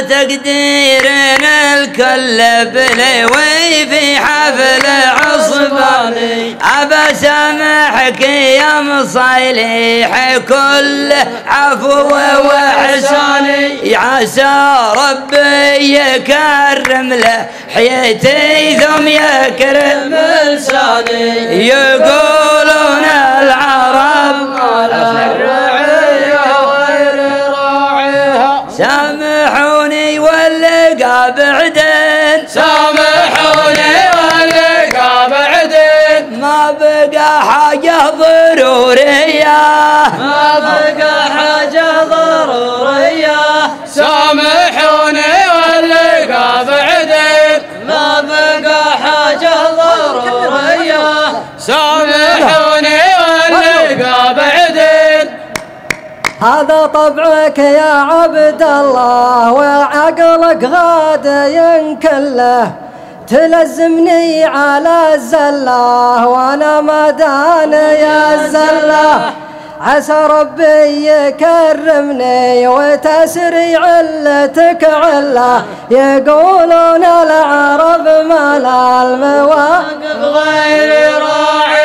تقدير الكل بلوي في حفل عصباني. أبا سامحك يا مصالح كل عفو وإحساني. عسى ربي يكرم له حياتي ثم يكرم لساني. يقولون العرب سامحوني واللقى بعدين، سامحوني واللقى بعدين. ما بقى حاجة ضرورية، ما بقى حاجة ضرورية. سامحوني واللقى بعدين، ما بقى حاجة ضرورية. سامحوني واللقى بعدين. هذا طبعك يا عبد الله وعقلك غادي كله، تلزمني على الزله وانا ما داني يا الزله. عسى ربي يكرمني وتسري علتك عله. يقولون العرب ما لا المواقف غير راعي